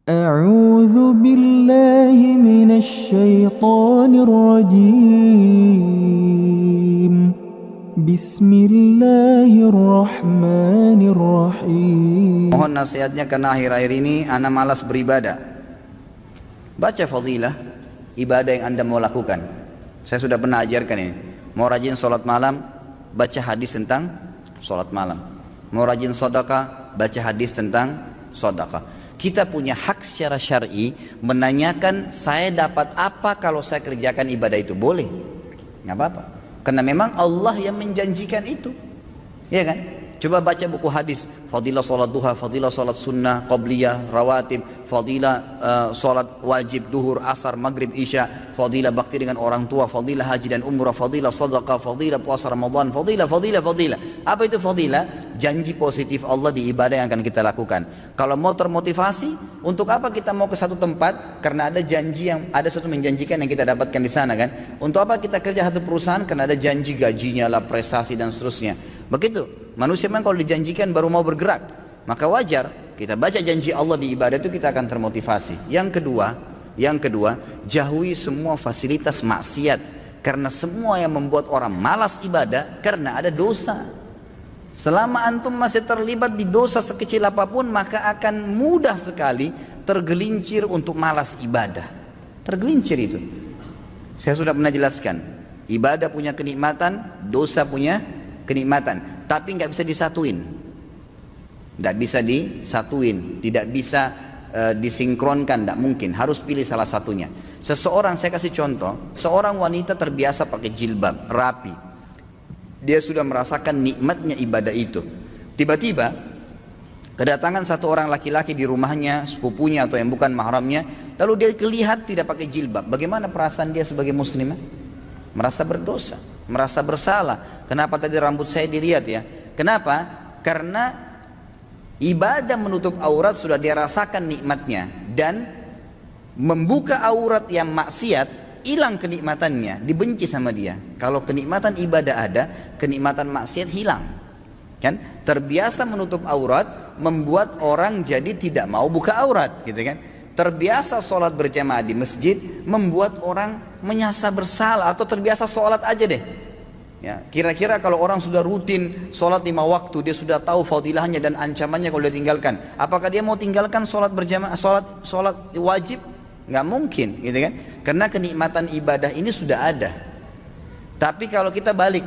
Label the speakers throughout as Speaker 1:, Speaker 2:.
Speaker 1: أعوذ بالله من الشيطان الرجيم بسم الله الرحمن الرحيم.
Speaker 2: Mohon nasihatnya karena akhir-akhir ini ana malas beribadah. Baca fadilah ibadah yang anda mau lakukan. Saya sudah pernah ajarkan ini. Mau rajin sholat malam, baca hadis tentang sholat malam. Mau rajin sedekah, baca hadis tentang sedekah. Kita punya hak secara syar'i menanyakan saya dapat apa kalau saya kerjakan ibadah itu. Boleh, nggak apa-apa. Karena memang Allah yang menjanjikan itu, ya kan? Coba baca buku hadis, fadilah sholat duha, fadilah sholat sunnah, qabliyah, rawatib, fadilah sholat wajib, duhur, asar, maghrib, isya, fadilah bakti dengan orang tua, fadilah haji dan umrah, fadilah sadaqah, fadilah puasa Ramadan, fadilah. Apa itu fadilah? Janji positif Allah di ibadah yang akan kita lakukan. Kalau mau termotivasi, untuk apa kita mau ke satu tempat? Karena ada janji yang ada sesuatu menjanjikan yang kita dapatkan di sana kan. Untuk apa kita kerja satu perusahaan? Karena ada janji gajinya lah, prestasi dan seterusnya. Begitu. Manusia memang kalau dijanjikan baru mau bergerak. Maka wajar kita baca janji Allah di ibadah itu kita akan termotivasi. Yang kedua, jauhi semua fasilitas maksiat. Karena semua yang membuat orang malas ibadah karena ada dosa. Selama antum masih terlibat di dosa sekecil apapun, maka akan mudah sekali tergelincir untuk malas ibadah. Tergelincir itu. Saya sudah pernah jelaskan. Ibadah punya kenikmatan, dosa punya kenikmatan. Tapi nggak bisa disatuin. Nggak bisa disatuin. Tidak bisa disinkronkan, tidak mungkin. Harus pilih salah satunya. Seseorang, saya kasih contoh. Seorang wanita terbiasa pakai jilbab, rapi. Dia sudah merasakan nikmatnya ibadah itu. Tiba-tiba kedatangan satu orang laki-laki di rumahnya, sepupunya atau yang bukan mahramnya, lalu dia kelihatan tidak pakai jilbab. Bagaimana perasaan dia sebagai muslimah? Merasa berdosa, merasa bersalah. Kenapa tadi rambut saya dilihat ya? Kenapa? Karena ibadah menutup aurat sudah dia rasakan nikmatnya, dan membuka aurat yang maksiat hilang kenikmatannya, dibenci sama dia. Kalau kenikmatan ibadah ada, kenikmatan maksiat hilang. Kan? Terbiasa menutup aurat membuat orang jadi tidak mau buka aurat, gitu kan? Terbiasa sholat berjamaah di masjid membuat orang menyasa bersalah, atau terbiasa sholat aja deh. Ya, kira-kira kalau orang sudah rutin sholat 5 waktu, dia sudah tahu fadilahnya dan ancamannya kalau dia tinggalkan, apakah dia mau tinggalkan sholat berjamaah, sholat wajib? Nggak mungkin, gitu kan? Karena kenikmatan ibadah ini sudah ada. Tapi kalau kita balik,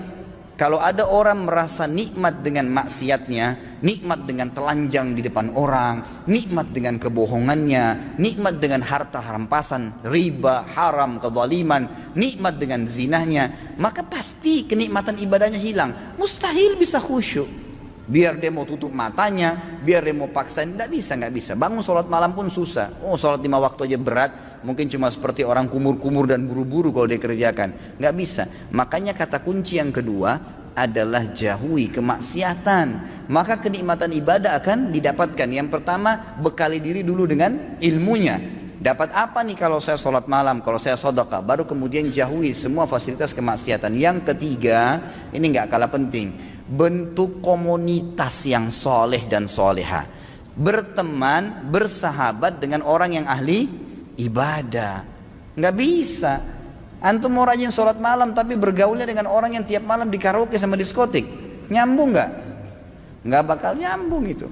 Speaker 2: kalau ada orang merasa nikmat dengan maksiatnya, nikmat dengan telanjang di depan orang, nikmat dengan kebohongannya, nikmat dengan harta rampasan, riba, haram, kezaliman, nikmat dengan zinahnya, maka pasti kenikmatan ibadahnya hilang. Mustahil bisa khusyuk. Biar dia mau tutup matanya, biar dia mau paksain, nggak bisa. Bangun sholat malam pun susah. Oh, sholat 5 waktu aja berat. Mungkin cuma seperti orang kumur-kumur dan buru-buru kalau dia kerjakan. Nggak bisa. Makanya kata kunci yang kedua adalah jauhi kemaksiatan. Maka kenikmatan ibadah akan didapatkan. Yang pertama, bekali diri dulu dengan ilmunya. Dapat apa nih kalau saya sholat malam, kalau saya sedekah? Baru kemudian jauhi semua fasilitas kemaksiatan. Yang ketiga, ini nggak kalah penting. Bentuk komunitas yang soleh dan soleha. Berteman, bersahabat dengan orang yang ahli ibadah. Nggak bisa. Antum mau rajin sholat malam tapi bergaulnya dengan orang yang tiap malam di karaoke sama diskotik. Nyambung nggak? Nggak bakal nyambung itu.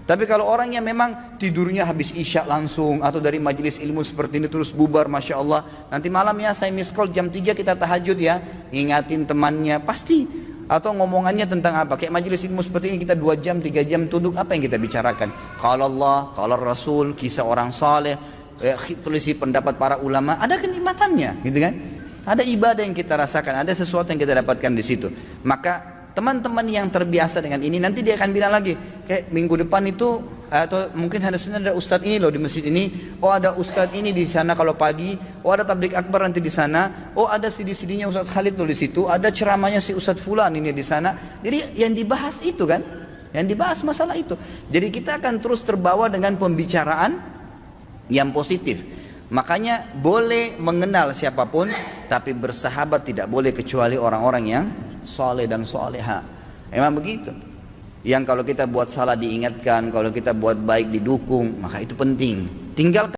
Speaker 2: Tapi kalau orangnya memang tidurnya habis isya langsung, atau dari majelis ilmu seperti ini terus bubar, Masya Allah, nanti malam ya saya miss call jam 3 kita tahajud ya, ngingatin temannya, pasti. Atau ngomongannya tentang apa? Kayak majelis ilmu seperti ini kita 2 jam, 3 jam duduk, apa yang kita bicarakan? Qala Allah, qala Rasul, kisah orang saleh, tulis pendapat para ulama, ada kenikmatannya, gitu kan? Ada ibadah yang kita rasakan, ada sesuatu yang kita dapatkan di situ. Maka teman-teman yang terbiasa dengan ini, nanti dia akan bilang lagi, kayak minggu depan itu, atau mungkin hari Senin ada ustadz ini loh di masjid ini, oh ada ustadz ini di sana kalau pagi, oh ada tablik akbar nanti di sana, oh ada CD-CD-nya Ustadz Khalid loh di situ, ada ceramahnya si Ustadz Fulan ini di sana. Jadi yang dibahas itu kan, yang dibahas masalah itu. Jadi kita akan terus terbawa dengan pembicaraan yang positif. Makanya boleh mengenal siapapun, tapi bersahabat tidak boleh kecuali orang-orang yang soleh dan soleha. Memang begitu. Yang kalau kita buat salah diingatkan, kalau kita buat baik didukung, maka itu penting. tinggalkan